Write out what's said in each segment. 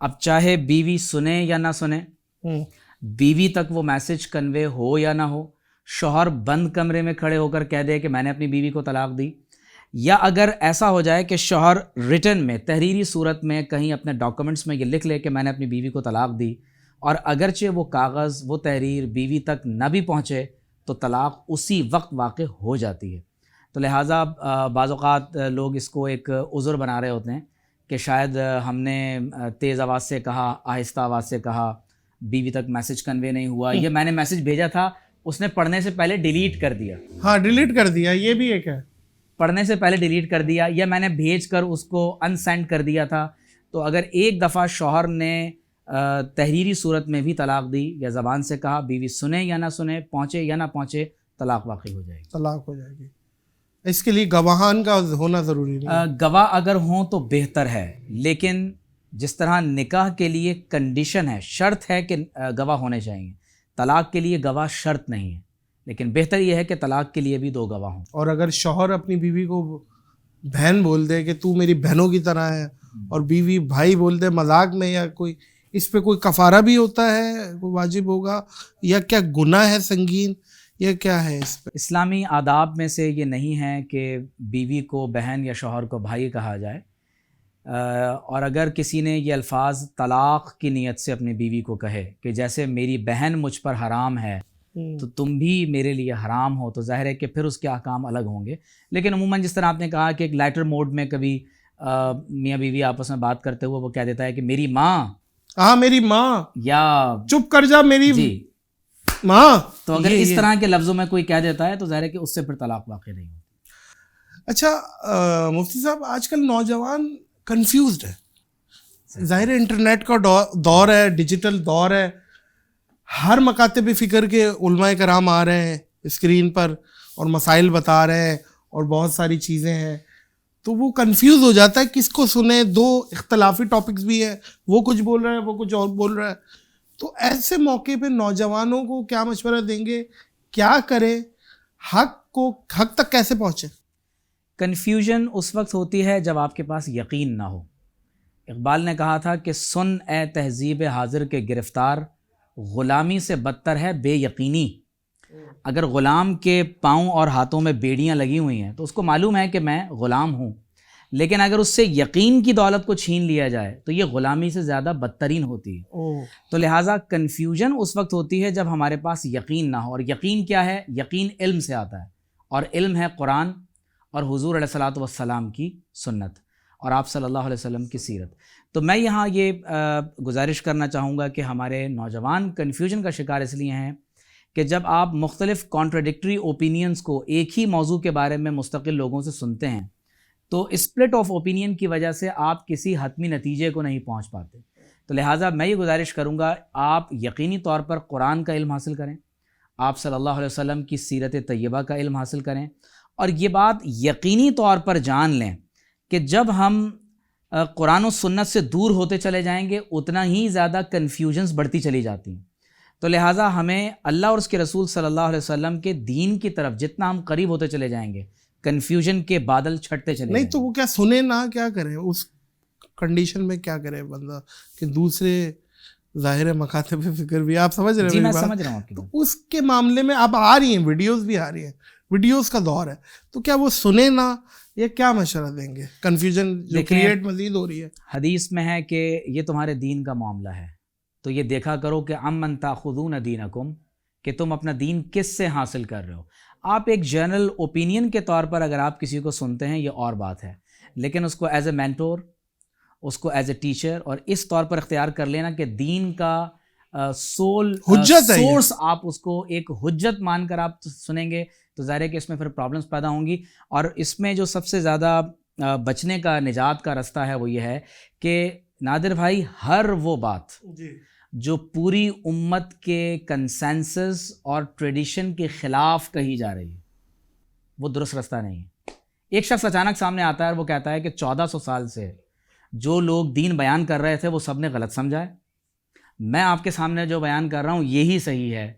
اب چاہے بیوی سنے یا نہ سنے، بیوی تک وہ میسج کنوے ہو یا نہ ہو، شوہر بند کمرے میں کھڑے ہو کر کہہ دے کہ میں نے اپنی بیوی کو طلاق دی، یا اگر ایسا ہو جائے کہ شوہر ریٹن میں تحریری صورت میں کہیں اپنے ڈاکومنٹس میں یہ لکھ لے کہ میں نے اپنی بیوی کو طلاق دی، اور اگرچہ وہ کاغذ وہ تحریر بیوی تک نہ بھی پہنچے تو طلاق اسی وقت واقع ہو جاتی ہے۔ تو لہٰذا بعض اوقات لوگ اس کو ایک عذر بنا رہے ہوتے ہیں کہ شاید ہم نے تیز آواز سے کہا، آہستہ آواز سے کہا، بیوی تک میسج کنوے نہیں ہوا، یا میں نے میسج بھیجا تھا اس نے پڑھنے سے پہلے ڈیلیٹ کر دیا۔ ہاں ڈیلیٹ کر دیا، یہ بھی ایک ہے، پڑھنے سے پہلے ڈیلیٹ کر دیا، یا میں نے بھیج کر اس کو ان سینڈ کر دیا تھا۔ تو اگر ایک دفعہ شوہر نے تحریری صورت میں بھی طلاق دی یا زبان سے کہا، بیوی سنے یا نہ سنے، پہنچے یا نہ پہنچے، طلاق واقع ہو جائے گی۔ طلاق ہو جائے گی۔ اس کے لیے گواہان کا ہونا ضروری نہیں؟ گواہ اگر ہوں تو بہتر ہے، لیکن جس طرح نکاح کے لیے کنڈیشن ہے، شرط ہے کہ گواہ ہونے چاہیے، طلاق کے لیے گواہ شرط نہیں ہے، لیکن بہتر یہ ہے کہ طلاق کے لیے بھی 2 گواہ ہوں۔ اور اگر شوہر اپنی بیوی کو بہن بول دے کہ تو میری بہنوں کی طرح ہے، اور بیوی بھائی بول دے مذاق میں، یا کوئی اس پہ کوئی کفارہ بھی ہوتا ہے، کوئی واجب ہوگا، یا کیا گناہ ہے سنگین، یا کیا ہے اس پہ؟ اسلامی آداب میں سے یہ نہیں ہے کہ بیوی کو بہن یا شوہر کو بھائی کہا جائے، اور اگر کسی نے یہ الفاظ طلاق کی نیت سے اپنی بیوی کو کہے کہ جیسے میری بہن مجھ پر حرام ہے تو تم بھی میرے لیے حرام ہو، تو ظاہر ہے کہ پھر اس کے احکام الگ ہوں گے۔ لیکن عموماً جس طرح آپ نے کہا کہ ایک لائٹر موڈ میں کبھی میاں بیوی آپس میں بات کرتے ہوئے وہ کہہ دیتا ہے کہ میری ماں، ہاں میری ماں، یا چپ کر جا میری جی، ماں، تو اگر اس طرح کے لفظوں میں کوئی کہہ دیتا ہے تو ظاہر ہے کہ اس سے پھر طلاق واقع نہیں ہوتی۔ اچھا مفتی صاحب، آج کل نوجوان کنفیوزڈ ہے، ظاہر انٹرنیٹ کا دور ہے، ڈیجیٹل دور ہے، ہر مکاتب فکر کے علماء کرام آ رہے ہیں اسکرین پر اور مسائل بتا رہے ہیں، اور بہت ساری چیزیں ہیں، تو وہ کنفیوز ہو جاتا ہے کس کو سنیں، 2 اختلافی ٹاپکس بھی ہیں، وہ کچھ بول رہا ہے، وہ کچھ اور بول رہا ہے، تو ایسے موقع پہ نوجوانوں کو کیا مشورہ دیں گے، کیا کریں، حق تک کیسے پہنچے؟ کنفیوژن اس وقت ہوتی ہے جب آپ کے پاس یقین نہ ہو۔ اقبال نے کہا تھا کہ سن اے تہذیب حاضر کے گرفتار، غلامی سے بدتر ہے بے یقینی۔ اگر غلام کے پاؤں اور ہاتھوں میں بیڑیاں لگی ہوئی ہیں تو اس کو معلوم ہے کہ میں غلام ہوں، لیکن اگر اس سے یقین کی دولت کو چھین لیا جائے تو یہ غلامی سے زیادہ بدترین ہوتی ہے۔ تو لہٰذا کنفیوژن اس وقت ہوتی ہے جب ہمارے پاس یقین نہ ہو، اور یقین کیا ہے؟ یقین علم سے آتا ہے، اور علم ہے قرآن اور حضور علیہ الصلاۃ والسلام کی سنت اور آپ صلی اللہ علیہ وسلم کی سیرت۔ تو میں یہاں یہ گزارش کرنا چاہوں گا کہ ہمارے نوجوان کنفیوژن کا شکار اس لیے ہیں کہ جب آپ مختلف کانٹراڈکٹری اوپینینز کو ایک ہی موضوع کے بارے میں مستقل لوگوں سے سنتے ہیں تو اسپلٹ آف اوپینین کی وجہ سے آپ کسی حتمی نتیجے کو نہیں پہنچ پاتے۔ تو لہٰذا میں یہ گزارش کروں گا، آپ یقینی طور پر قرآن کا علم حاصل کریں، آپ صلی اللہ علیہ وسلم کی سیرت طیبہ کا علم حاصل کریں، اور یہ بات یقینی طور پر جان لیں کہ جب ہم قرآن و سنت سے دور ہوتے چلے جائیں گے اتنا ہی زیادہ کنفیوژنز بڑھتی چلی جاتی ہیں۔ تو لہٰذا ہمیں اللہ اور اس کے رسول صلی اللہ علیہ وسلم کے دین کی طرف جتنا ہم قریب ہوتے چلے جائیں گے کنفیوژن کے بادل چھٹتے چلے نہیں تو وہ کیا سنے نہ، کیا کریں اس کنڈیشن میں، کیا کرے بندہ کہ دوسرے ظاہر مکاتب فکر بھی، آپ سمجھ رہے ہیں؟ جی میں سمجھ رہا ہوں آپ کی بات۔ تو اس کے معاملے میں اب آ رہی ہیں ویڈیوز بھی آ رہی ہیں، ویڈیوز کا دور ہے، تو کیا وہ سنے نہ، یہ کیا مشورہ دیں گے؟ کنفیوژن جو کریٹ مزید ہو رہی ہے۔ حدیث میں ہے کہ یہ تمہارے دین کا معاملہ ہے، تو یہ دیکھا کرو کہ امن تاخذون دینکم، کہ تم اپنا دین کس سے حاصل کر رہے ہو۔ آپ ایک جنرل اوپینین کے طور پر اگر آپ کسی کو سنتے ہیں یہ اور بات ہے، لیکن اس کو ایز اے مینٹور، اس کو ایز اے ٹیچر اور اس طور پر اختیار کر لینا کہ دین کا سورس آپ اس کو ایک حجت مان کر آپ سنیں گے تو ظاہر ہے کہ اس میں پھر پرابلمس پیدا ہوں گی۔ اور اس میں جو سب سے زیادہ بچنے کا، نجات کا رستہ ہے وہ یہ ہے کہ نادر بھائی، ہر وہ بات جو پوری امت کے کنسنسس اور ٹریڈیشن کے خلاف کہی جا رہی ہے وہ درست رستہ نہیں ہے۔ ایک شخص اچانک سامنے آتا ہے اور وہ کہتا ہے کہ 1400 سال سے جو لوگ دین بیان کر رہے تھے وہ سب نے غلط سمجھا ہے، میں آپ کے سامنے جو بیان کر رہا ہوں یہی صحیح ہے۔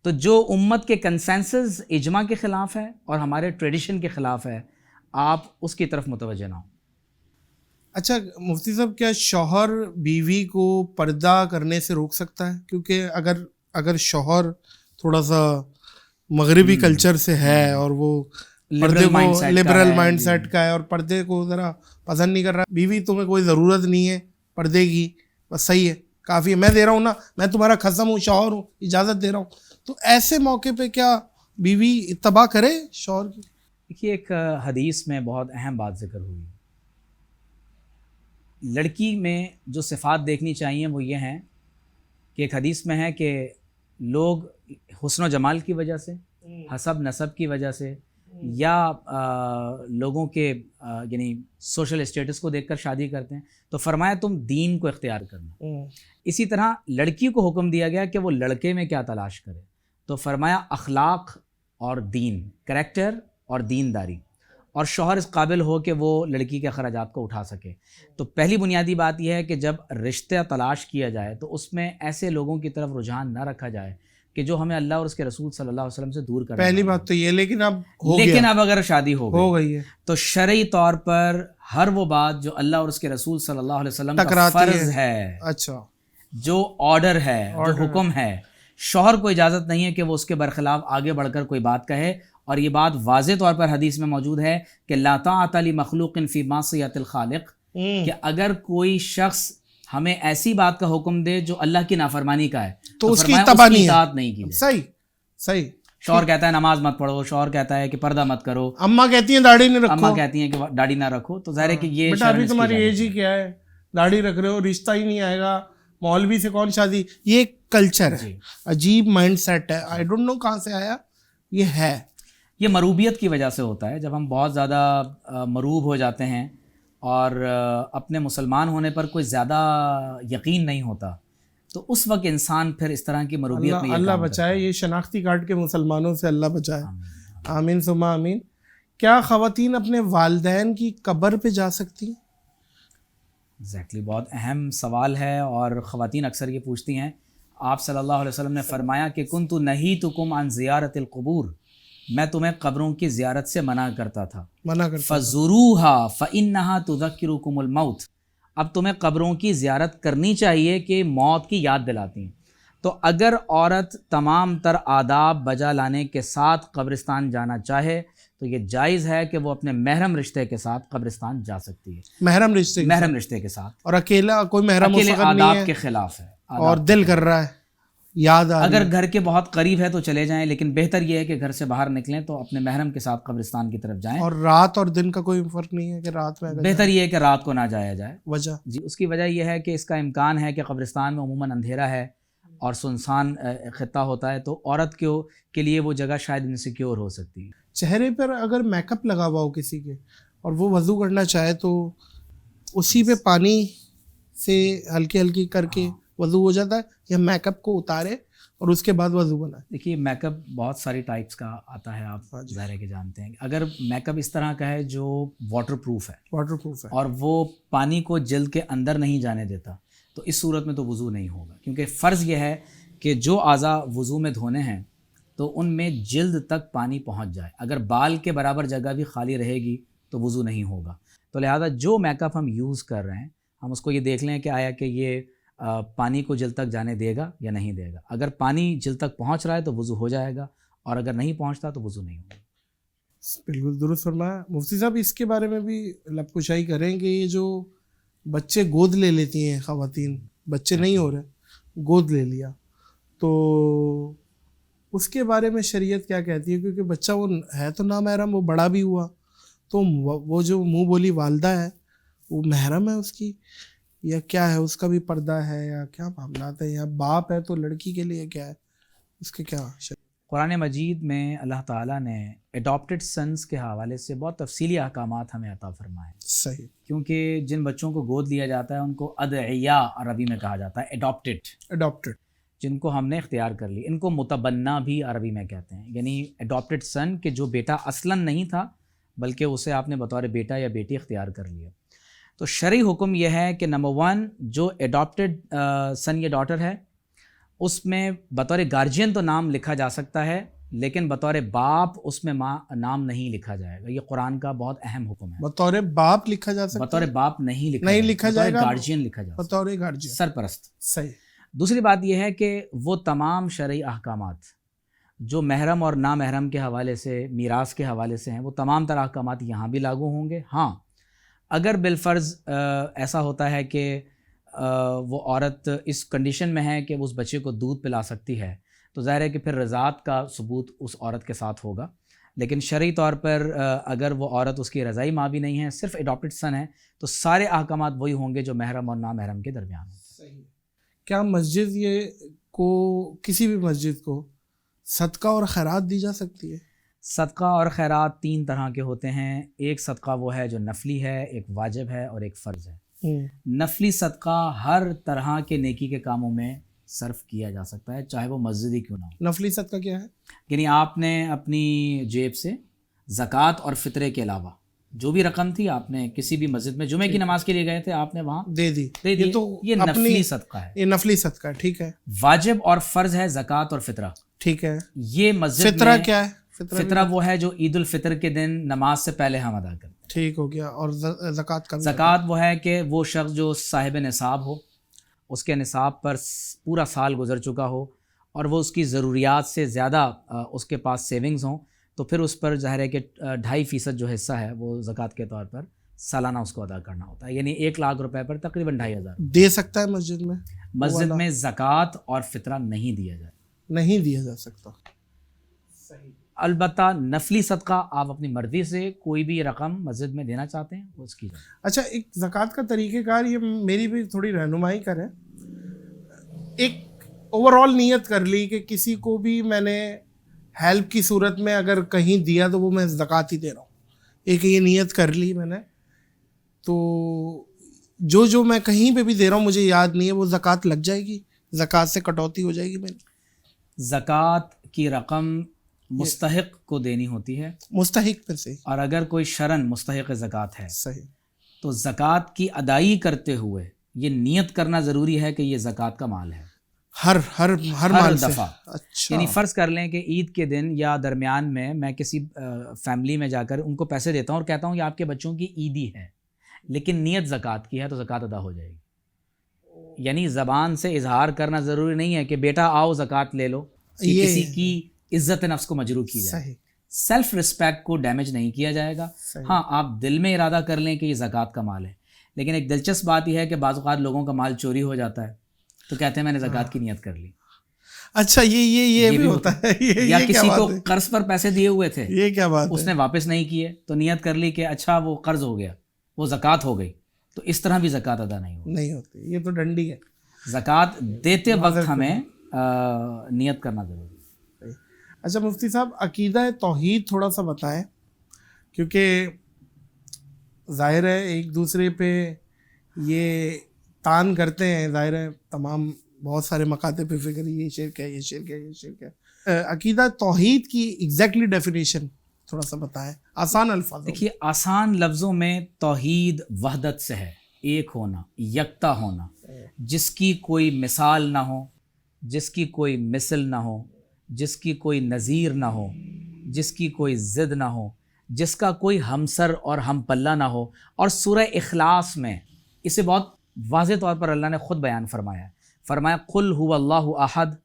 تو جو امت کے کنسنسس اجماع کے خلاف ہے اور ہمارے ٹریڈیشن کے خلاف ہے، آپ اس کی طرف متوجہ نہ ہوں۔ اچھا مفتی صاحب، کیا شوہر بیوی کو پردہ کرنے سے روک سکتا ہے؟ کیونکہ اگر شوہر تھوڑا سا مغربی کلچر سے ہے اور وہ پردے کو لبرل مائنڈ سیٹ کا ہے اور پردے کو ذرا پسند نہیں کر رہا، بیوی تمہیں کوئی ضرورت نہیں ہے پردے کی، بس صحیح ہے، کافی ہے، میں دے رہا ہوں نا، میں تمہارا خصم ہوں، شوہر ہوں، اجازت دے رہا ہوں، تو ایسے موقع پہ کیا بیوی اتباع کرے شوہر کی؟ دیکھیے ایک حدیث میں بہت اہم بات ذکر ہوئی، لڑکی میں جو صفات دیکھنی چاہیے وہ یہ ہیں کہ ایک حدیث میں ہے کہ لوگ حسن و جمال کی وجہ سے، حسب نسب کی وجہ سے، یا لوگوں کے یعنی سوشل اسٹیٹس کو دیکھ کر شادی کرتے ہیں، تو فرمایا تم دین کو اختیار کرنا۔ اسی طرح لڑکی کو حکم دیا گیا کہ وہ لڑکے میں کیا تلاش کرے، تو فرمایا اخلاق اور دین، کریکٹر اور دینداری، اور شوہر اس قابل ہو کہ وہ لڑکی کے اخراجات کو اٹھا سکے۔ تو پہلی بنیادی بات یہ ہے کہ جب رشتہ تلاش کیا جائے تو اس میں ایسے لوگوں کی طرف رجحان نہ رکھا جائے کہ جو ہمیں اللہ اور اس کے رسول صلی اللہ علیہ وسلم سے دور کریں۔ پہلی بات تو یہ، لیکن اب اگر شادی ہو گئی ہے تو شرعی طور پر ہر وہ بات جو اللہ اور اس کے رسول صلی اللہ علیہ وسلم کا فرض ہے، اچھا جو آرڈر ہے، جو حکم ہے، شوہر کو اجازت نہیں ہے کہ وہ اس کے برخلاف آگے بڑھ کر کوئی بات کہے، اور یہ بات واضح طور پر حدیث میں موجود ہے کہ لا طاعۃ لمخلوق فی معصیۃ الخالق، کہ اگر کوئی شخص ہمیں ایسی بات کا حکم دے جو اللہ کی نافرمانی کا ہے تو اس کی اطاعت نہیں کی جائے۔ صحیح۔ شوہر کہتا ہے نماز مت پڑھو، شوہر کہتا ہے کہ پردہ مت کرو، اماں کہتی ہیں داڑھی نہیں رکھو، اماں کہتی ہیں کہ داڑھی نہ رکھو، تو ظاہر ہے کہ یہ بیٹا ابھی تمہاری ایج ہی کیا ہے، داڑھی رکھ رہے ہو، رشتہ ہی نہیں آئے گا، مولوی سے کون شادی، یہ کلچر ہے، عجیب مائنڈ سیٹ ہے، آئی ڈونٹ نو کہاں سے آیا، یہ ہے، یہ مروبیت کی وجہ سے ہوتا ہے۔ جب ہم بہت زیادہ مروب ہو جاتے ہیں اور اپنے مسلمان ہونے پر کوئی زیادہ یقین نہیں ہوتا، تو اس وقت انسان پھر اس طرح کی مروبیت میں اللہ بچائے، یہ شناختی کارڈ کے مسلمانوں سے اللہ بچائے، آمین ثم آمین۔ کیا خواتین اپنے والدین کی قبر پہ جا سکتی ہیں؟ ایگزیکٹلی، بہت اہم سوال ہے، اور خواتین اکثر یہ پوچھتی ہیں۔ آپ صلی اللہ علیہ وسلم نے فرمایا کہ کنت نہیتکم عن زیارت القبور، میں تمہیں قبروں کی زیارت سے منع کرتا تھا، فزوروہا فانہا تذکرکم الموت، اب تمہیں قبروں کی زیارت کرنی چاہیے کہ موت کی یاد دلاتی ہیں۔ تو اگر عورت تمام تر آداب بجا لانے کے ساتھ قبرستان جانا چاہے تو یہ جائز ہے کہ وہ اپنے محرم رشتے کے ساتھ قبرستان جا سکتی ہے، محرم رشتے کے ساتھ، اور اکیلا کوئی محرم اکیلے آداب کے خلاف ہے، اور دل کر رہا ہے یاد اگر گھر کے بہت قریب ہے تو چلے جائیں، لیکن بہتر یہ ہے کہ گھر سے باہر نکلیں تو اپنے محرم کے ساتھ قبرستان کی طرف جائیں۔ اور رات اور دن کا کوئی فرق نہیں ہے کہ رات میں بہتر یہ ہے کہ رات کو نہ جایا جائے۔ وجہ جی، اس کی وجہ یہ ہے کہ اس کا امکان ہے کہ قبرستان میں عموماً اندھیرا ہے اور سنسان خطہ ہوتا ہے، تو عورت کے لیے وہ جگہ شاید انسیکیور ہو سکتی ہے۔ چہرے پر اگر میک اپ لگا ہوا ہو کسی کے اور وہ وضو کرنا چاہے تو اسی پہ پانی سے ہلکی ہلکی کر کے وضو ہو جاتا ہے، یا میک اپ کو اتارے اور اس کے بعد وضو بنائے؟ دیکھیے میک اپ بہت ساری ٹائپس کا آتا ہے، آپ ظاہر ہے کہ جانتے ہیں۔ اگر میک اپ اس طرح کا ہے جو واٹر پروف ہے اور وہ پانی کو جلد کے اندر نہیں جانے دیتا، تو اس صورت میں تو وضو نہیں ہوگا، کیونکہ فرض یہ ہے کہ جو اعضاء وضو میں دھونے ہیں تو ان میں جلد تک پانی پہنچ جائے، اگر بال کے برابر جگہ بھی خالی رہے گی تو وضو نہیں ہوگا۔ تو لہذا جو میک اپ ہم یوز کر رہے ہیں ہم اس کو یہ دیکھ لیں کہ آیا کہ یہ پانی کو جلد تک جانے دے گا یا نہیں دے گا۔ اگر پانی جلد تک پہنچ رہا ہے تو وضو ہو جائے گا، اور اگر نہیں پہنچتا تو وضو نہیں ہوگا۔ بالکل درست فرمایا مفتی صاحب۔ اس کے بارے میں بھی لب کشائی کریں کہ یہ جو بچے گود لے لیتی ہیں خواتین، بچے نہیں ہو رہے، گود لے لیا، تو اس کے بارے میں شریعت کیا کہتی ہے؟ کیونکہ بچہ وہ ہے تو نامحرم، وہ بڑا بھی ہوا، تو وہ جو منہ بولی والدہ ہے وہ محرم ہے اس کی، یا کیا ہے؟ اس کا بھی پردہ ہے یا کیا معاملات ہیں؟ یا باپ ہے تو لڑکی کے لیے کیا ہے، اس کے کیا؟ قرآن مجید میں اللہ تعالیٰ نے اڈاپٹڈ سنس کے حوالے سے بہت تفصیلی احکامات ہمیں عطا فرمائے۔ صحیح۔ کیونکہ جن بچوں کو گود لیا جاتا ہے ان کو ادعیاء عربی میں کہا جاتا ہے، اڈاپٹڈ، جن کو ہم نے اختیار کر لی، ان کو متبنہ بھی عربی میں کہتے ہیں، یعنی اڈاپٹڈ سن کہ جو بیٹا اصلاً نہیں تھا بلکہ اسے آپ نے بطور بیٹا یا بیٹی اختیار کر لیا۔ تو شرعی حکم یہ ہے کہ نمبر 1 جو اڈاپٹڈ سن یا ڈاٹر ہے اس میں بطور گارجین تو نام لکھا جا سکتا ہے، لیکن بطور باپ اس میں ماں نام نہیں لکھا جائے گا. یہ قرآن کا بہت اہم حکم ہے. بطور باپ لکھا جا سکتا بطور باپ نہیں لکھا جائے گا, گارجین لکھا جائے گا, بطور گارجین, سرپرست. صحیح. دوسری بات یہ ہے کہ وہ تمام شرعی احکامات جو محرم اور نامحرم کے حوالے سے, میراث کے حوالے سے ہیں, وہ تمام تر احکامات یہاں بھی لاگو ہوں گے. ہاں اگر بالفرض ایسا ہوتا ہے کہ وہ عورت اس کنڈیشن میں ہے کہ وہ اس بچے کو دودھ پلا سکتی ہے, تو ظاہر ہے کہ پھر رضاعت کا ثبوت اس عورت کے ساتھ ہوگا. لیکن شرعی طور پر اگر وہ عورت اس کی رضائی ماں بھی نہیں ہے, صرف اڈاپٹڈ سن ہے, تو سارے احکامات وہی ہوں گے جو محرم اور نامحرم کے درمیان ہیں. صحیح. کیا مسجد کسی بھی مسجد کو صدقہ اور خیرات دی جا سکتی ہے؟ صدقہ اور خیرات 3 طرح کے ہوتے ہیں. ایک صدقہ وہ ہے جو نفلی ہے, ایک واجب ہے اور ایک فرض ہے. نفلی صدقہ ہر طرح کے نیکی کے کاموں میں صرف کیا جا سکتا ہے, چاہے وہ مسجد ہی کیوں نہ ہو. نفلی صدقہ کیا ہے؟ یعنی آپ نے اپنی جیب سے زکوٰۃ اور فطرے کے علاوہ جو بھی رقم تھی آپ نے کسی بھی مسجد میں جمعے کی نماز کے لیے گئے تھے, آپ نے وہاں دے دی. یہ نفلی صدقہ ہے. یہ نفلی صدقہ ہے, ٹھیک ہے. واجب اور فرض ہے زکوٰۃ اور فطرہ, ٹھیک ہے. یہ مسجد فطرہ کیا ہے؟ فطرہ وہ ہے جو عید الفطر کے دن نماز سے پہلے ہم ادا کرتے ہیں. ٹھیک ہو گیا. اور زکوٰۃ کا؟ زکوٰۃ وہ ہے کہ وہ شخص جو صاحب نصاب ہو, اس کے نصاب پر پورا سال گزر چکا ہو اور وہ اس کی ضروریات سے زیادہ اس کے پاس سیونگز ہوں, تو پھر اس پر ظاہر ہے کہ 2.5% جو حصہ ہے وہ زکوٰۃ کے طور پر سالانہ اس کو ادا کرنا ہوتا ہے. یعنی 1 لاکھ روپے پر تقریباً 2,500 دے سکتا ہے مسجد میں. مسجد میں زکوٰۃ اور فطرہ نہیں دیا جائے, نہیں دیا جا سکتا. صحیح. البتہ نفلی صدقہ آپ اپنی مرضی سے کوئی بھی رقم مسجد میں دینا چاہتے ہیں وہ اس کی جائے. اچھا, ایک زکوٰۃ کا طریقہ کار یہ میری بھی تھوڑی رہنمائی کریں. ایک اوور آل نیت کر لی کہ کسی کو بھی میں نے ہیلپ کی صورت میں اگر کہیں دیا تو وہ میں زکوٰۃ ہی دے رہا ہوں, ایک یہ نیت کر لی میں نے, تو جو میں کہیں پہ بھی دے رہا ہوں مجھے یاد نہیں ہے, وہ زکوٰۃ لگ جائے گی, زکوٰۃ سے کٹوتی ہو جائے گی میری؟ زکوٰۃ کی رقم مستحق کو دینی ہوتی ہے. مستحق پر سے, اور اگر کوئی شرن مستحق زکوٰۃ ہے, صحیح, تو زکوٰۃ کی ادائیگی کرتے ہوئے یہ نیت کرنا ضروری ہے کہ یہ زکوٰۃ کا مال ہے ہر مال دفعہ. اچھا. یعنی فرض کر لیں کہ عید کے دن یا درمیان میں کسی فیملی میں جا کر ان کو پیسے دیتا ہوں اور کہتا ہوں یہ آپ کے بچوں کی عیدی ہے, لیکن نیت زکوٰۃ کی ہے, تو زکوٰۃ ادا ہو جائے گی. یعنی زبان سے اظہار کرنا ضروری نہیں ہے کہ بیٹا آؤ زکوٰۃ لے لو, یہ کسی کی عزت نفس کو مجروح کی جائے. صحیح. سیلف رسپیکٹ کو ڈیمیج نہیں کیا جائے گا. ہاں آپ دل میں ارادہ کر لیں کہ یہ زکوٰۃ کا مال ہے, لیکن ایک دلچسپ بات یہ ہے کہ بعض اوقات لوگوں کا مال چوری ہو جاتا ہے تو کہتے ہیں میں نے زکوٰۃ کی نیت کر لی. اچھا, یہ بھی ہوتا ہے. یا کسی کو قرض پر پیسے دیے ہوئے تھے, یہ کیا بات, اس نے واپس نہیں کیے تو نیت کر لی کہ اچھا وہ قرض ہو گیا, وہ زکوٰۃ ہو گئی, تو اس طرح بھی زکوٰۃ ادا نہیں ہوتی. یہ تو ڈنڈی ہے. زکوٰۃ دیتے وقت ہمیں نیت کرنا ضروری ہے. اچھا مفتی صاحب, عقیدہ توحید تھوڑا سا بتائیں, کیونکہ ظاہر ہے ایک دوسرے پہ یہ تان کرتے ہیں, ظاہر ہے تمام بہت سارے مکاتب پہ فکر, یہ شرک ہے, یہ شرک ہے, یہ شرک ہے. عقیدہ توحید کی ایگزیکٹلی ڈیفینیشن تھوڑا سا بتائیں آسان الفاظ. دیکھیے, آسان لفظوں میں توحید وحدت سے ہے, ایک ہونا, یکتا ہونا, جس کی کوئی مثال نہ ہو, جس کی کوئی مثل نہ ہو, جس کی کوئی نظیر نہ ہو, جس کی کوئی ضد نہ ہو, جس کا کوئی ہمسر اور ہم پلہ نہ ہو. اور سورہ اخلاص میں اسے بہت واضح طور پر اللہ نے خود بیان فرمایا ہے. فرمایا قل هو اللہ احد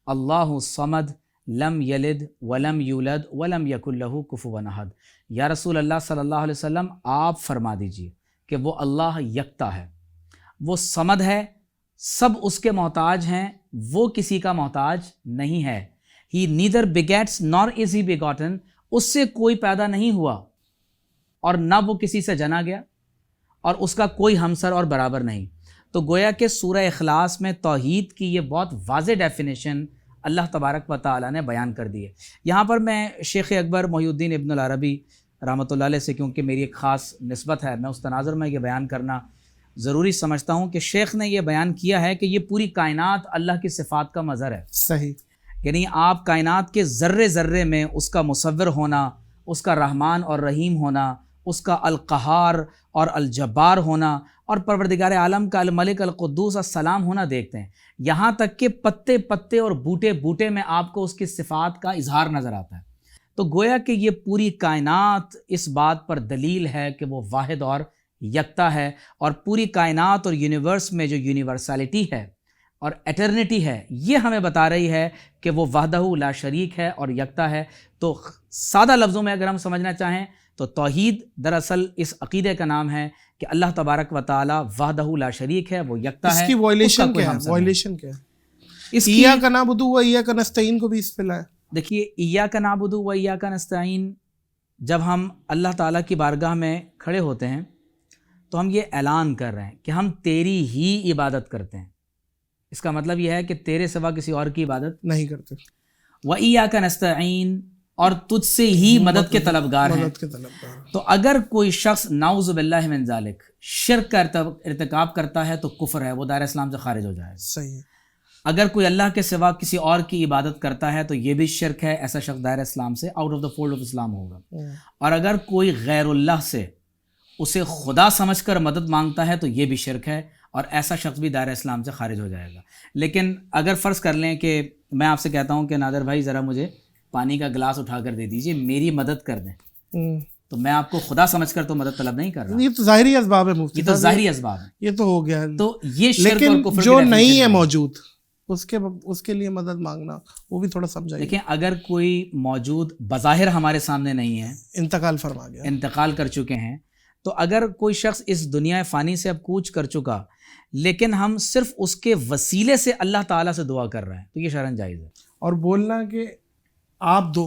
اللہ الصمد لم یلد ولم یولد ولم یکن لہ کفوا احد. یا رسول اللہ صلی اللہ علیہ وسلم آپ فرما دیجئے کہ وہ اللہ یکتا ہے, وہ صمد ہے, سب اس کے محتاج ہیں, وہ کسی کا محتاج نہیں ہے. He neither begets nor is he begotten, اس سے کوئی پیدا نہیں ہوا اور نہ وہ کسی سے جنا گیا, اور اس کا کوئی ہمسر اور برابر نہیں. تو گویا کہ سورہ اخلاص میں توحید کی یہ بہت واضح ڈیفینیشن اللہ تبارک و تعالیٰ نے بیان کر دی ہے. یہاں پر میں شیخ اکبر محی الدین ابن العربی رحمۃ اللہ علیہ سے, کیونکہ میری ایک خاص نسبت ہے, میں اس تناظر میں یہ بیان کرنا ضروری سمجھتا ہوں کہ شیخ نے یہ بیان کیا ہے کہ یہ پوری کائنات اللہ کی صفات کا مظہر ہے. صحیح. یعنی آپ کائنات کے ذرے ذرے میں اس کا مصور ہونا, اس کا رحمان اور رحیم ہونا, اس کا القہار اور الجبار ہونا, اور پروردگار عالم کا الملک القدوس السلام ہونا دیکھتے ہیں. یہاں تک کہ پتے پتے اور بوٹے بوٹے میں آپ کو اس کی صفات کا اظہار نظر آتا ہے. تو گویا کہ یہ پوری کائنات اس بات پر دلیل ہے کہ وہ واحد اور یکتا ہے, اور پوری کائنات اور یونیورس میں جو یونیورسلٹی ہے اور ایٹرنیٹی ہے یہ ہمیں بتا رہی ہے کہ وہ وحدہ لا شریک ہے اور یکتا ہے. تو سادہ لفظوں میں اگر ہم سمجھنا چاہیں تو توحید دراصل اس عقیدے کا نام ہے کہ اللہ تبارک و تعالی وحدہ لا شریک ہے, وہ یکتا ہے. اس کی وائلیشن کیا ہے؟ وائلیشن کیا ہے؟ اس کی ایاک نعبد و ایاک نستعین کو بھی اس پہ لائے. دیکھیے, ایاک نعبد و ایاک نستعین جب ہم اللہ تعالیٰ کی بارگاہ میں کھڑے ہوتے ہیں تو ہم یہ اعلان کر رہے ہیں کہ ہم تیری ہی عبادت کرتے ہیں. اس کا مطلب یہ ہے کہ تیرے سوا کسی اور کی عبادت نہیں کرتے. وَإِيَّاكَ نَسْتَعِينُ, اور تجھ سے ہی مدد کے طلبگار ہیں. تو اگر کوئی شخص نعوذ باللہ من ذالک شرک کا ارتکاب کرتا ہے تو کفر ہے, وہ دائرہ اسلام سے خارج ہو جائے گا. صحیح ہے. اگر کوئی اللہ کے سوا کسی اور کی عبادت کرتا ہے تو یہ بھی شرک ہے, ایسا شخص دائرہ اسلام سے out of the fold of اسلام ہوگا. اور اگر کوئی غیر اللہ سے اسے خدا سمجھ کر مدد مانگتا ہے تو یہ بھی شرک ہے, اور ایسا شخص بھی دائرہ اسلام سے خارج ہو جائے گا. لیکن اگر فرض کر لیں کہ میں آپ سے کہتا ہوں کہ نادر بھائی ذرا مجھے پانی کا گلاس اٹھا کر دے دیجئے, میری مدد کر دیں, تو میں آپ کو خدا سمجھ کر تو مدد طلب نہیں کر رہا. یہ تو ظاہری اسباب ہے مفتی, یہ تو ظاہری اسباب ہے, یہ تو ہو گیا. تو یہ شرک اور کفر جو نہیں ہے موجود اس کے لیے مدد مانگنا وہ بھی تھوڑا سمجھائیے. دیکھیں, اگر کوئی موجود بظاہر ہمارے سامنے نہیں ہے, انتقال فرما گیا, انتقال کر چکے ہیں, تو اگر کوئی شخص اس دنیا فانی سے اب کوچ کر چکا لیکن ہم صرف اس کے وسیلے سے اللہ تعالیٰ سے دعا کر رہے ہیں تو یہ شرعاً جائز ہے. اور بولنا کہ آپ دو,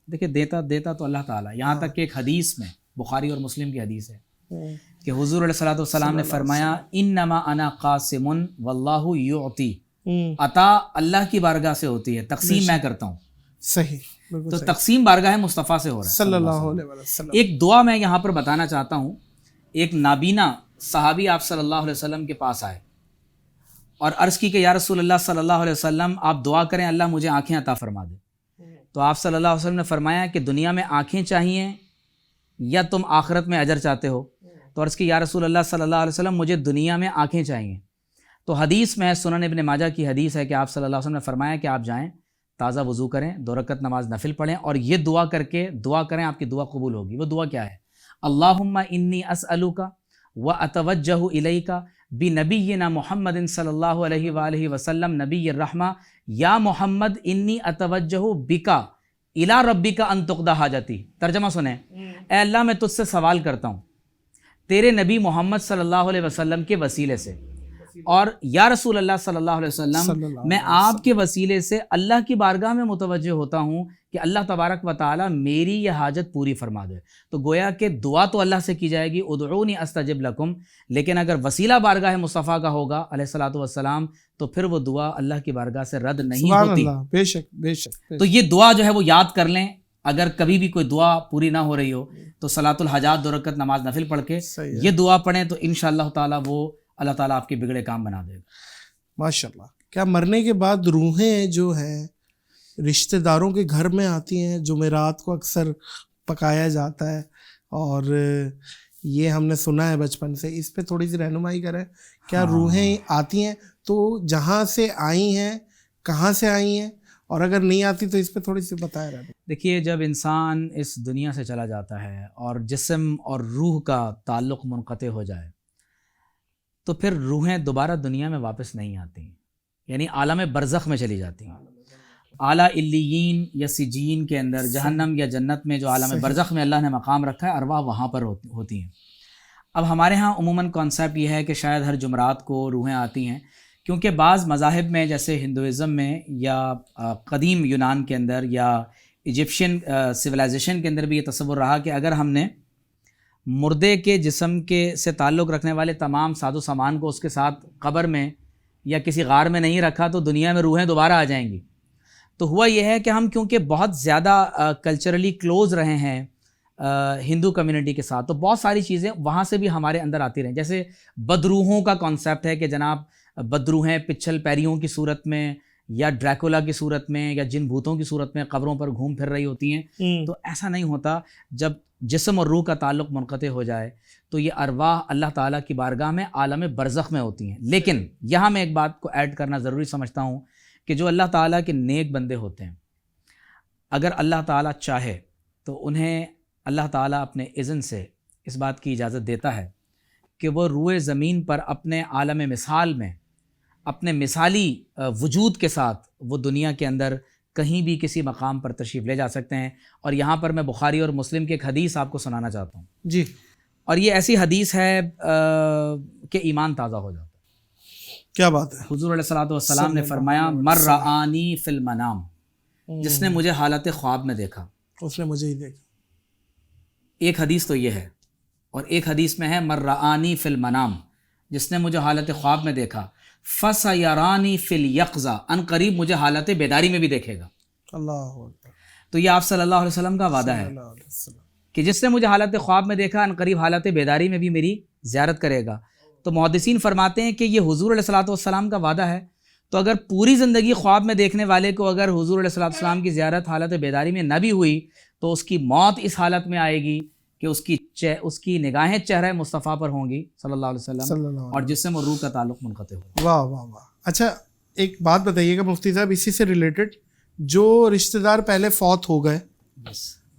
دیکھیں دیتا تو اللہ تعالیٰ. یہاں تک کہ ایک حدیث میں, بخاری اور مسلم کی حدیث ہے, کہ حضور علیہ الصلوۃ والسلام نے فرمایا انما انا قاسم واللہ یعطی, عطا اللہ کی بارگاہ سے ہوتی ہے, تقسیم میں کرتا ہوں. صحیح. تو تقسیم بارگاہ مصطفیٰ سے ہو رہا ہے صلی اللہ علیہ وسلم. ایک دعا میں یہاں پر بتانا چاہتا ہوں. ایک نابینا صحابی آپ صلی اللہ علیہ وسلم کے پاس آئے اور عرض کی کہ یا رسول اللہ صلی اللہ علیہ وسلم آپ دعا کریں اللہ مجھے آنکھیں عطا فرما دے. تو آپ صلی اللہ علیہ وسلم نے فرمایا کہ دنیا میں آنکھیں چاہیے یا تم آخرت میں اجر چاہتے ہو؟ تو عرض کی یا رسول اللہ صلی اللہ علیہ وسلم مجھے دنیا میں آنکھیں چاہیے. تو حدیث میں سنن ابن ماجہ کی حدیث ہے کہ آپ صلی اللہ علیہ وسلم نے فرمایا کہ آپ جائیں, تازہ وضو کریں, 2 رکعت نماز نفل پڑھیں اور یہ دعا کر کے دعا کریں, آپ کی دعا قبول ہوگی. وہ دعا کیا ہے؟ اللہم انی اسألک واتوجہ الیک بنبینا محمد صلی اللہ علیہ وآلہ وسلم نبی الرحمہ یا محمد انی اتوجہ بکا الی ربک ان تقضی حاجتی. ترجمہ سنیں, اے اللہ میں تجھ سے سوال کرتا ہوں تیرے نبی محمد صلی اللہ علیہ وسلم کے وسیلے سے, اور یا رسول اللہ صلی اللہ علیہ وسلم میں آپ کے وسیلے سے اللہ کی بارگاہ میں متوجہ ہوتا ہوں کہ اللہ تبارک و تعالی میری یہ حاجت پوری فرما دے. تو گویا کہ دعا تو اللہ سے کی جائے گی, ادعونی استجب لکم, لیکن اگر وسیلہ بارگاہ مصطفیٰ کا ہوگا علیہ الصلوۃ والسلام تو پھر وہ دعا اللہ کی بارگاہ سے رد نہیں ہوتی. بے شک بے شک. تو یہ دعا جو ہے وہ یاد کر لیں. اگر کبھی بھی کوئی دعا پوری نہ ہو رہی ہو تو صلاۃ الحاجات 2 رکعت نماز نفل پڑھ کے یہ دعا پڑھیں تو انشاءاللہ تعالی وہ اللہ تعالیٰ آپ کے بگڑے کام بنا دے گا. ماشاءاللہ. کیا مرنے کے بعد روحیں جو ہیں رشتہ داروں کے گھر میں آتی ہیں؟ جمعرات کو اکثر پکایا جاتا ہے اور یہ ہم نے سنا ہے بچپن سے, اس پہ تھوڑی سی رہنمائی کریں. کیا روحیں آتی ہیں تو جہاں سے آئی ہیں کہاں سے آئی ہیں, اور اگر نہیں آتی تو اس پہ تھوڑی سی بتائے رہے. دیکھیے, جب انسان اس دنیا سے چلا جاتا ہے اور جسم اور روح کا تعلق منقطع ہو جائے تو پھر روحیں دوبارہ دنیا میں واپس نہیں آتی, یعنی عالم برزخ میں چلی جاتی ہیں. اعلیٰ علیین یا سجین کے اندر, جہنم یا جنت میں جو عالم برزخ میں اللہ نے مقام رکھا ہے, ارواح وہاں پر ہوتی ہیں. اب ہمارے ہاں عموماً کانسیپٹ یہ ہے کہ شاید ہر جمعرات کو روحیں آتی ہیں, کیونکہ بعض مذاہب میں جیسے ہندوازم میں یا قدیم یونان کے اندر یا ایجپشین سویلائزیشن کے اندر بھی یہ تصور رہا کہ اگر ہم نے مردے کے جسم کے سے تعلق رکھنے والے تمام ساز و سامان کو اس کے ساتھ قبر میں یا کسی غار میں نہیں رکھا تو دنیا میں روحیں دوبارہ آ جائیں گی. تو ہوا یہ ہے کہ ہم کیونکہ بہت زیادہ کلچرلی کلوز رہے ہیں ہندو کمیونٹی کے ساتھ, تو بہت ساری چیزیں وہاں سے بھی ہمارے اندر آتی رہیں. جیسے بدروحوں کا کانسیپٹ ہے کہ جناب بدروحیں پچھل پیریوں کی صورت میں یا ڈریکولا کی صورت میں یا جن بھوتوں کی صورت میں قبروں پر گھوم پھر رہی ہوتی ہیں. تو ایسا نہیں ہوتا. جب جسم اور روح کا تعلق منقطع ہو جائے تو یہ ارواح اللہ تعالیٰ کی بارگاہ میں عالم برزخ میں ہوتی ہیں. لیکن یہاں میں ایک بات کو ایڈ کرنا ضروری سمجھتا ہوں کہ جو اللہ تعالیٰ کے نیک بندے ہوتے ہیں، اگر اللہ تعالیٰ چاہے تو انہیں اللہ تعالیٰ اپنے اذن سے اس بات کی اجازت دیتا ہے کہ وہ روئے زمین پر اپنے عالم مثال میں اپنے مثالی وجود کے ساتھ وہ دنیا کے اندر کہیں بھی کسی مقام پر تشریف لے جا سکتے ہیں. اور یہاں پر میں بخاری اور مسلم کی ایک حدیث آپ کو سنانا چاہتا ہوں جی. اور یہ ایسی حدیث ہے کہ ایمان تازہ ہو جاتا ہے. کیا بات ہے. حضور علیہ الصلوۃ والسلام نے فرمایا مر رآنی فی المنام، جس نے مجھے حالت خواب میں دیکھا اس نے مجھے ہی دیکھا. ایک حدیث تو یہ ہے، اور ایک حدیث میں ہے مر رآنی فی المنام، جس نے مجھے حالت خواب میں دیکھا، فسیرانی فی الیقظہ، ان قریب مجھے حالت بیداری میں بھی دیکھے گا. اللہ اکبر. تو یہ آپ صلی اللہ علیہ وسلم کا وعدہ ہے کہ جس نے مجھے حالت خواب میں دیکھا ان قریب حالت بیداری میں بھی میری زیارت کرے گا. تو محدثین فرماتے ہیں کہ یہ حضور علیہ الصلوۃ والسلام کا وعدہ ہے، تو اگر پوری زندگی خواب میں دیکھنے والے کو اگر حضور علیہ الصلوۃ والسلام کی زیارت حالت بیداری میں نہ بھی ہوئی تو اس کی موت اس حالت میں آئے گی کہ اس کی نگاہیں چہرہ مصطفیٰ پر ہوں گی صلی اللہ علیہ وسلم، اور جسم اور روح کا تعلق منقطع ہوگا. واہ واہ واہ. اچھا ایک بات بتائیے گا مفتی صاحب، اسی سے ریلیٹڈ، جو رشتہ دار پہلے فوت ہو گئے،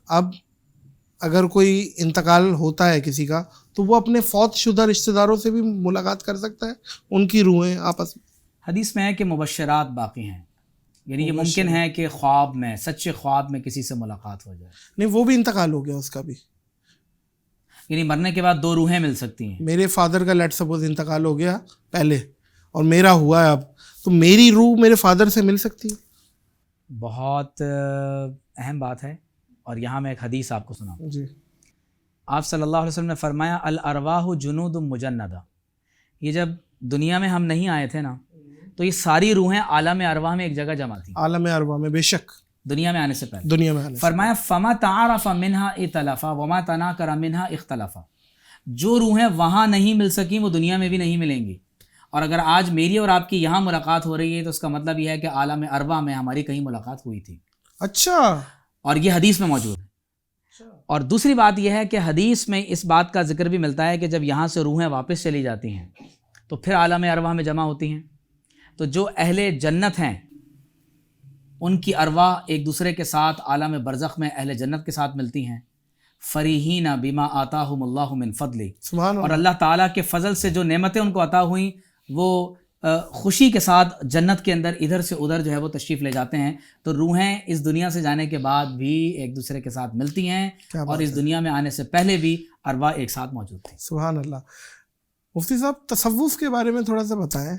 اب اگر کوئی انتقال ہوتا ہے کسی کا تو وہ اپنے فوت شدہ رشتہ داروں سے بھی ملاقات کر سکتا ہے، ان کی روحیں آپس میں؟ حدیث میں ہے کہ مبشرات باقی ہیں، یعنی یہ ممکن ہے کہ خواب میں، سچے خواب میں کسی سے ملاقات ہو جائے. نہیں وہ بھی انتقال ہو گیا اس کا بھی، یعنی مرنے کے بعد دو روحیں مل سکتی ہیں. میرے فادر کا لیٹ سپوز انتقال ہو گیا پہلے اور میرا ہوا ہے اب، تو میری روح میرے فادر سے مل سکتی ہے؟ بہت اہم بات ہے، اور یہاں میں ایک حدیث آپ کو سناؤں. جی. آپ صلی اللہ علیہ وسلم نے فرمایا الارواح جنود مجندہ، یہ جب دنیا میں ہم نہیں آئے تھے نا تو یہ ساری روحیں عالم ارواح میں ایک جگہ جمع تھیں، عالم ارواح میں، بے شک دنیا میں آنے سے پہلے. دنیا میں آنے سے فرمایا فما تعارف منہا ائتلفا وما تناکر منہا اختلفا، جو روحیں وہاں نہیں مل سکیں وہ دنیا میں بھی نہیں ملیں گی. اور اگر آج میری اور آپ کی یہاں ملاقات ہو رہی ہے تو اس کا مطلب یہ ہے کہ عالم ارواح میں ہماری کہیں ملاقات ہوئی تھی. اچھا. اور یہ حدیث میں موجود ہے. اور دوسری بات یہ ہے کہ حدیث میں اس بات کا ذکر بھی ملتا ہے کہ جب یہاں سے روحیں واپس چلی جاتی ہیں تو پھر عالم ارواح میں جمع ہوتی ہیں. تو جو اہل جنت ہیں ان کی ارواح ایک دوسرے کے ساتھ عالم برزخ میں اہل جنت کے ساتھ ملتی ہیں. فریحین بما آتاہم اللہ من فضل، سبحان اور اللہ. اللہ تعالیٰ کے فضل سے جو نعمتیں ان کو عطا ہوئیں وہ خوشی کے ساتھ جنت کے اندر ادھر سے ادھر جو ہے وہ تشریف لے جاتے ہیں. تو روحیں اس دنیا سے جانے کے بعد بھی ایک دوسرے کے ساتھ ملتی ہیں، اور اس دنیا میں آنے سے پہلے بھی ارواح ایک ساتھ موجود تھیں. سبحان اللہ. مفتی صاحب تصوف کے بارے میں تھوڑا سا بتائیں،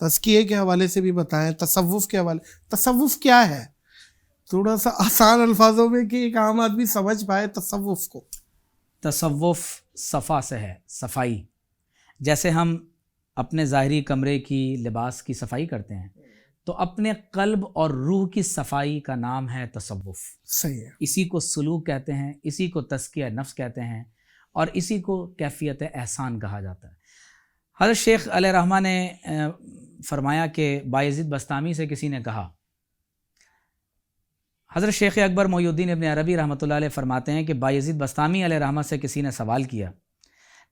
تزکیے کے حوالے سے بھی بتائیں، تصوف کے حوالے، تصوف کیا ہے تھوڑا سا آسان الفاظوں میں کہ ایک عام آدمی سمجھ پائے تصوف کو. تصوف صفا سے ہے، صفائی. جیسے ہم اپنے ظاہری کمرے کی لباس کی صفائی کرتے ہیں تو اپنے قلب اور روح کی صفائی کا نام ہے تصوف. صحیح ہے. اسی کو سلوک کہتے ہیں، اسی کو تزکیہ نفس کہتے ہیں، اور اسی کو کیفیت احسان کہا جاتا ہے. حضرت شیخ علیہ رحمہ نے فرمایا کہ بایزید بستامی سے کسی نے کہا، حضرت شیخ اکبر محی الدین ابن عربی رحمۃ اللہ علیہ فرماتے ہیں کہ بایزید بستامی علیہ رحمہ سے کسی نے سوال کیا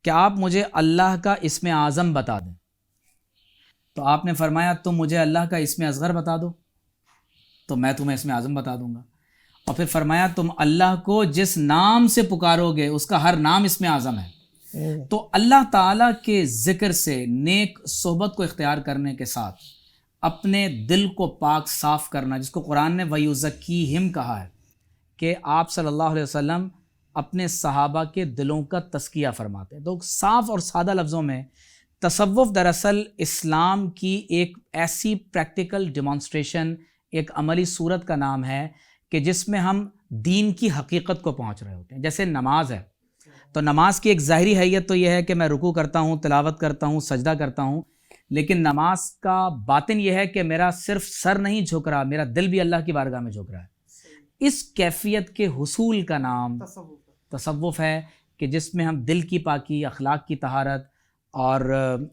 کہ آپ مجھے اللہ کا اسم اعظم بتا دیں. تو آپ نے فرمایا تم مجھے اللہ کا اسم اصغر بتا دو تو میں تمہیں اسم اعظم بتا دوں گا. اور پھر فرمایا تم اللہ کو جس نام سے پکارو گے اس کا ہر نام اسم اعظم ہے. تو اللہ تعالیٰ کے ذکر سے نیک صحبت کو اختیار کرنے کے ساتھ اپنے دل کو پاک صاف کرنا، جس کو قرآن نے وَيُزَكِّيهِمْ کہا ہے کہ آپ صلی اللہ علیہ وسلم اپنے صحابہ کے دلوں کا تزکیہ فرماتے ہیں. تو صاف اور سادہ لفظوں میں تصوف دراصل اسلام کی ایک ایسی پریکٹیکل ڈیمانسٹریشن، ایک عملی صورت کا نام ہے کہ جس میں ہم دین کی حقیقت کو پہنچ رہے ہوتے ہیں. جیسے نماز ہے تو نماز کی ایک ظاہری حیت تو یہ ہے کہ میں رکوع کرتا ہوں، تلاوت کرتا ہوں، سجدہ کرتا ہوں، لیکن نماز کا باطن یہ ہے کہ میرا صرف سر نہیں جھک رہا، میرا دل بھی اللہ کی بارگاہ میں جھک رہا ہے. اس کیفیت کے حصول کا نام تصوف ہے کہ جس میں ہم دل کی پاکی، اخلاق کی طہارت اور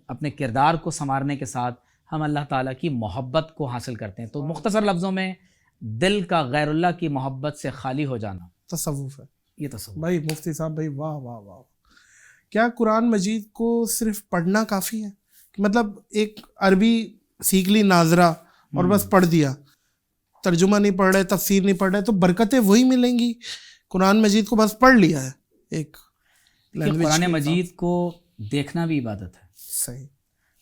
اپنے کردار کو سنوارنے کے ساتھ ہم اللہ تعالیٰ کی محبت کو حاصل کرتے ہیں. تو مختصر لفظوں میں دل کا غیر اللہ کی محبت سے خالی ہو جانا تصوف ہے. یہ تصور. بھائی مفتی صاحب بھائی واہ واہ واہ. کیا قرآن مجید کو صرف پڑھنا کافی ہے؟ مطلب ایک عربی سیکھ لی ناظرہ اور بس پڑھ دیا, ترجمہ نہیں پڑھ رہے, تفسیر نہیں پڑھ رہے, تو برکتیں وہی ملیں گی؟ قرآن مجید کو بس پڑھ لیا ہے ایک لینگویج. قرآن مجید کو دیکھنا بھی عبادت ہے. صحیح.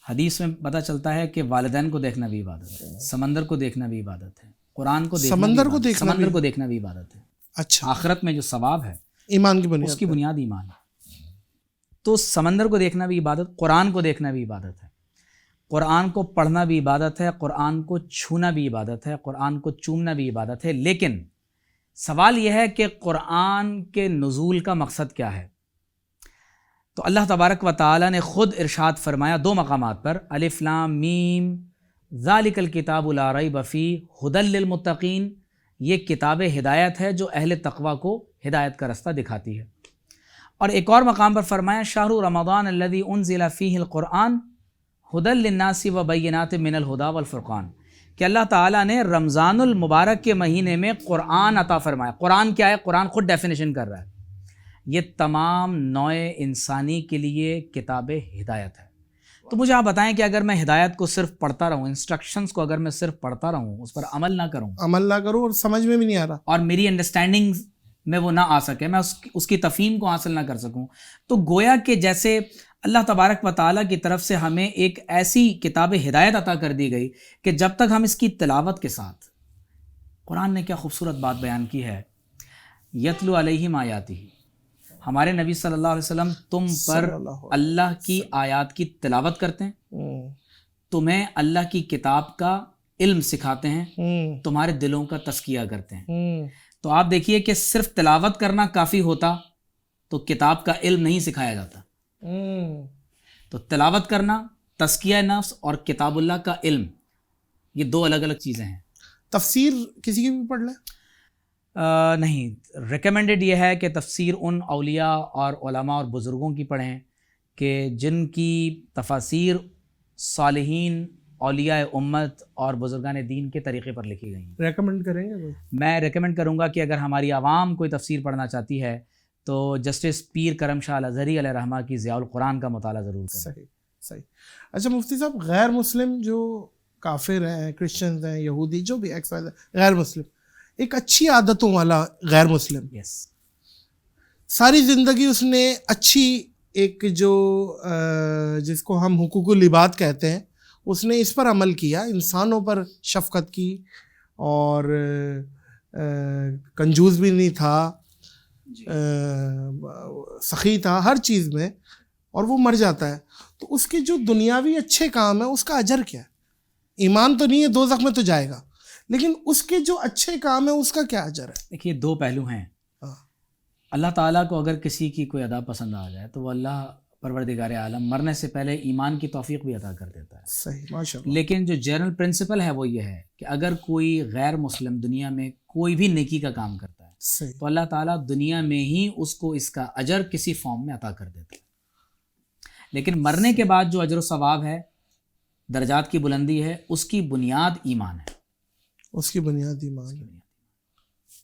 حدیث میں پتہ چلتا ہے کہ والدین کو دیکھنا بھی عبادت ہے, سمندر کو دیکھنا بھی عبادت ہے, قرآن کو دیکھنا سمندر کو دیکھنا بھی عبادت ہے. اچھا, آخرت میں جو ثواب ہے ایمان کی بنیاد, اس کی بنیاد ایمان ہے. تو سمندر کو دیکھنا بھی عبادت, قرآن کو دیکھنا بھی عبادت ہے, قرآن کو پڑھنا بھی عبادت ہے, قرآن کو چھونا بھی عبادت ہے, قرآن کو چومنا بھی عبادت ہے. لیکن سوال یہ ہے کہ قرآن کے نزول کا مقصد کیا ہے؟ تو اللہ تبارک و تعالیٰ نے خود ارشاد فرمایا 2 مقامات پر, الف لام میم ذالک الکتاب لا ریب فیہ ھدی للمتقین, یہ کتاب ہدایت ہے جو اہل تقوی کو ہدایت کا رستہ دکھاتی ہے. اور ایک اور مقام پر فرمایا شہر رمضان الذی انزل فیہ القرآن ھدی للناس وبینات من الھدی والفرقان, کہ اللہ تعالیٰ نے رمضان المبارک کے مہینے میں قرآن عطا فرمایا. قرآن کیا ہے؟ قرآن خود ڈیفینیشن کر رہا ہے, یہ تمام نوع انسانی کے لیے کتاب ہدایت ہے. تو مجھے آپ بتائیں کہ اگر میں ہدایت کو صرف پڑھتا رہوں, انسٹرکشنز کو اگر میں صرف پڑھتا رہوں, اس پر عمل نہ کروں اور سمجھ میں بھی نہیں آ رہا, اور میری انڈرسٹینڈنگ میں وہ نہ آ سکے, میں اس کی تفہیم کو حاصل نہ کر سکوں, تو گویا کہ جیسے اللہ تبارک و تعالیٰ کی طرف سے ہمیں ایک ایسی کتاب ہدایت عطا کر دی گئی کہ جب تک ہم اس کی تلاوت کے ساتھ, قرآن نے کیا خوبصورت بات بیان کی ہے, یتلو علیہم آیاتہ, ہمارے نبی صلی اللہ علیہ وسلم تم پر اللہ کی آیات کی تلاوت کرتے ہیں, تمہیں اللہ کی کتاب کا علم سکھاتے ہیں, تمہارے دلوں کا تزکیہ کرتے ہیں. تو آپ دیکھیے کہ صرف تلاوت کرنا کافی ہوتا تو کتاب کا علم نہیں سکھایا جاتا. تو تلاوت کرنا, تزکیہ نفس اور کتاب اللہ کا علم, یہ 2 الگ الگ چیزیں ہیں. تفسیر کسی کی بھی پڑھ لیں؟ نہیں, ریکمینڈڈ یہ ہے کہ تفسیر ان اولیاء اور علماء اور بزرگوں کی پڑھیں کہ جن کی تفاسیر صالحین, اولیاء امت اور بزرگان دین کے طریقے پر لکھی گئی ہیں. ریکمینڈ کریں گے؟ میں ریکمینڈ کروں گا کہ اگر ہماری عوام کوئی تفسیر پڑھنا چاہتی ہے تو جسٹس پیر کرم شاہ الازہری علیہ رحمہ کی ضیاء القرآن کا مطالعہ ضرور کریں. صحیح. اچھا مفتی صاحب, غیر مسلم جو کافر ہیں, کرسچنز ہیں, یہودی, جو بھی غیر مسلم, ایک اچھی عادتوں والا غیر مسلم, ساری زندگی اس نے اچھی ایک جو جس کو ہم حقوق العباد کہتے ہیں, اس نے اس پر عمل کیا, انسانوں پر شفقت کی, اور کنجوس بھی نہیں تھا, سخی تھا ہر چیز میں, اور وہ مر جاتا ہے, تو اس کے جو دنیاوی اچھے کام ہیں اس کا اجر کیا ہے؟ ایمان تو نہیں ہے, دوزخ میں تو جائے گا, لیکن اس کے جو اچھے کام ہیں اس کا کیا اجر ہے؟ دیکھیے 2 پہلو ہیں. اللہ تعالیٰ کو اگر کسی کی کوئی ادا پسند آ جائے تو وہ اللہ پروردگار عالم مرنے سے پہلے ایمان کی توفیق بھی عطا کر دیتا ہے. صحیح, ماشاءاللہ. لیکن جو جنرل پرنسپل ہے وہ یہ ہے کہ اگر کوئی غیر مسلم دنیا میں کوئی بھی نیکی کا کام کرتا ہے تو اللہ تعالیٰ دنیا میں ہی اس کو اس کا اجر کسی فارم میں عطا کر دیتا ہے. لیکن مرنے کے بعد جو اجر و ثواب ہے, درجات کی بلندی ہے, اس کی بنیاد ایمان ہے. اس کی بنیاد ایمان ہے.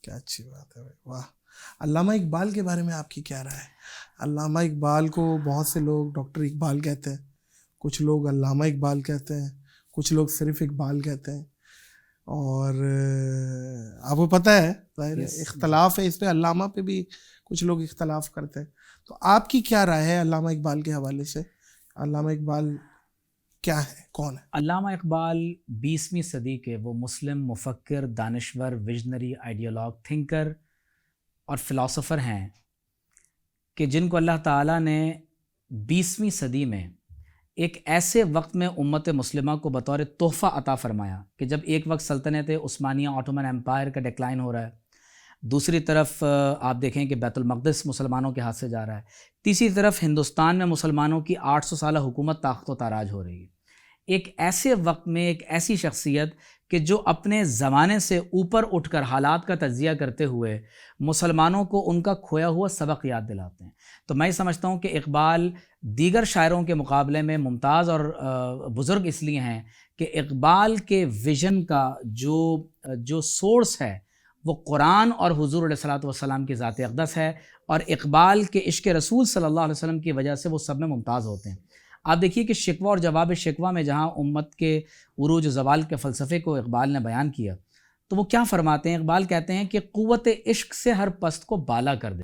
کیا اچھی بات ہے, واہ. علامہ اقبال کے بارے میں آپ کی کیا رائے ہے؟ علامہ اقبال کو بہت سے لوگ ڈاکٹر اقبال کہتے ہیں, کچھ لوگ علامہ اقبال کہتے ہیں, کچھ لوگ صرف اقبال کہتے ہیں, اور آپ کو پتہ ہے ظاہر اختلاف ہے اس پہ, علامہ پہ بھی کچھ لوگ اختلاف کرتے ہیں. تو آپ کی کیا رائے ہے علامہ اقبال کے حوالے سے؟ علامہ اقبال کیا ہے, کون ہے؟ علامہ اقبال 20ویں صدی کے وہ مسلم مفکر, دانشور, ویژنری, آئیڈیالوگ, تھنکر اور فلاسفر ہیں کہ جن کو اللہ تعالیٰ نے 20ویں صدی میں ایک ایسے وقت میں امت مسلمہ کو بطور تحفہ عطا فرمایا کہ جب ایک وقت سلطنت عثمانیہ آٹومن ایمپائر کا ڈیکلائن ہو رہا ہے, دوسری طرف آپ دیکھیں کہ بیت المقدس مسلمانوں کے ہاتھ سے جا رہا ہے, تیسری طرف ہندوستان میں مسلمانوں کی 800 سالہ حکومت طاقت و تاراج ہو رہی ہے. ایک ایسے وقت میں ایک ایسی شخصیت کہ جو اپنے زمانے سے اوپر اٹھ کر حالات کا تجزیہ کرتے ہوئے مسلمانوں کو ان کا کھویا ہوا سبق یاد دلاتے ہیں. تو میں سمجھتا ہوں کہ اقبال دیگر شاعروں کے مقابلے میں ممتاز اور بزرگ اس لیے ہیں کہ اقبال کے ویژن کا جو سورس ہے وہ قرآن اور حضور علیہ الصلوۃ والسلام کی ذات اقدس ہے، اور اقبال کے عشق رسول صلی اللہ علیہ وسلم کی وجہ سے وہ سب میں ممتاز ہوتے ہیں۔ آپ دیکھیے کہ شکوہ اور جواب شکوہ میں جہاں امت کے عروج و زوال کے فلسفے کو اقبال نے بیان کیا، تو وہ کیا فرماتے ہیں؟ اقبال کہتے ہیں کہ قوت عشق سے ہر پست کو بالا کر دے۔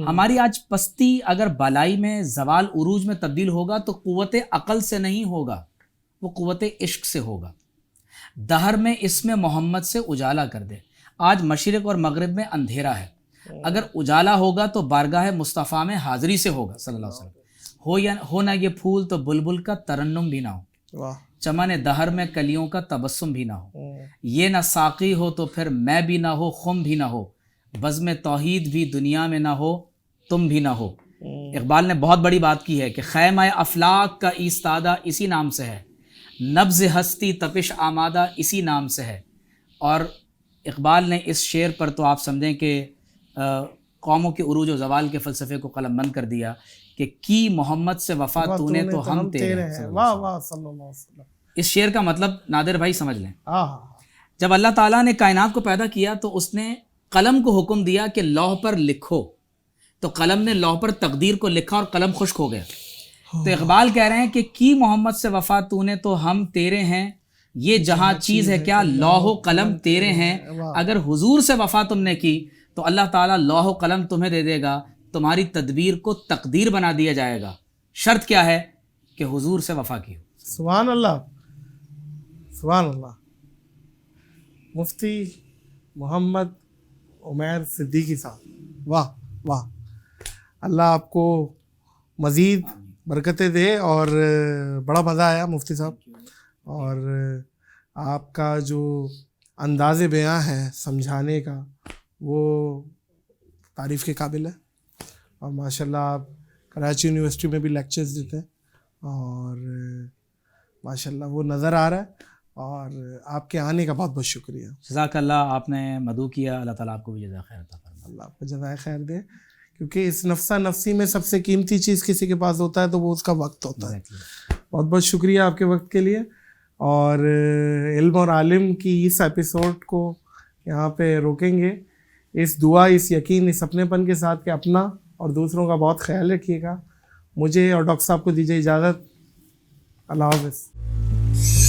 ہماری آج پستی اگر بالائی میں زوال عروج میں تبدیل ہوگا تو قوت عقل سے نہیں ہوگا، وہ قوت عشق سے ہوگا۔ دہر میں اسم محمد سے اجالا کر دے۔ آج مشرق اور مغرب میں اندھیرا ہے، اگر اجالا ہوگا تو بارگاہ مصطفیٰ میں حاضری سے ہوگا صلی اللہ علیہ وسلم۔ ہو نہ یہ پھول تو بلبل کا ترنم بھی نہ ہو، چمن دہر میں کلیوں کا تبسم بھی نہ ہو، یہ نہ ساقی ہو تو پھر میں بھی نہ ہو، خم بھی نہ ہو، بزم توحید بھی دنیا میں نہ ہو، تم بھی نہ ہو۔ اقبال نے بہت بڑی بات کی ہے کہ خیمہ افلاک کا ایستادہ اسی نام سے ہے، نبض ہستی تپش آمادہ اسی نام سے ہے۔ اور اقبال نے اس شعر پر تو آپ سمجھیں کہ قوموں کے عروج و زوال کے فلسفے کو قلم بند کر دیا کہ کی محمد سے وفا تو نے تو ہم تیرے ہیں۔ واہ واہ صلی اللہ علیہ وسلم۔ اس شعر کا مطلب نادر بھائی سمجھ لیں، جب اللہ تعالیٰ نے کائنات کو پیدا کیا تو اس نے قلم کو حکم دیا کہ لوح پر لکھو، تو قلم نے لوح پر تقدیر کو لکھا اور قلم خشک ہو گیا۔ تو اقبال کہہ رہے ہیں کہ کی محمد سے وفا تو نے تو ہم تیرے ہیں، یہ جہاں چیز ہے کیا لوح و قلم تیرے ہیں۔ اگر حضور سے وفا تم نے کی تو اللہ تعالیٰ لوح و قلم تمہیں دے دے گا، تمہاری تدبیر کو تقدیر بنا دیا جائے گا۔ شرط کیا ہے؟ کہ حضور سے وفا کی ہو۔ سبحان اللہ، سبحان اللہ۔ مفتی محمد عمیر صدیقی صاحب، واہ واہ، اللہ آپ کو مزید برکتیں دے، اور بڑا مزہ آیا مفتی صاحب، اور آپ کا جو انداز بیاں ہے سمجھانے کا وہ تعریف کے قابل ہے، اور ماشاءاللہ آپ کراچی یونیورسٹی میں بھی لیکچرز دیتے ہیں، اور ماشاءاللہ وہ نظر آ رہا ہے، اور آپ کے آنے کا بہت بہت شکریہ۔ جزاک اللہ، آپ نے مدعو کیا، اللہ تعالیٰ آپ کو بھی جزائے خیر عطا فرمائے۔ اللہ آپ کو جزائے خیر دے، کیونکہ اس نفسہ نفسی میں سب سے قیمتی چیز کسی کے پاس ہوتا ہے تو وہ اس کا وقت ہوتا ہے۔ بہت بہت شکریہ آپ کے وقت کے لیے، اور علم اور عالم کی اس ایپیسوڈ کو یہاں پہ روکیں گے، اس دعا، اس یقین، اس اپنے پن کے ساتھ کہ اپنا اور دوسروں کا بہت خیال رکھیے گا۔ مجھے اور ڈاکٹر صاحب کو دیجیے اجازت، اللہ حافظ۔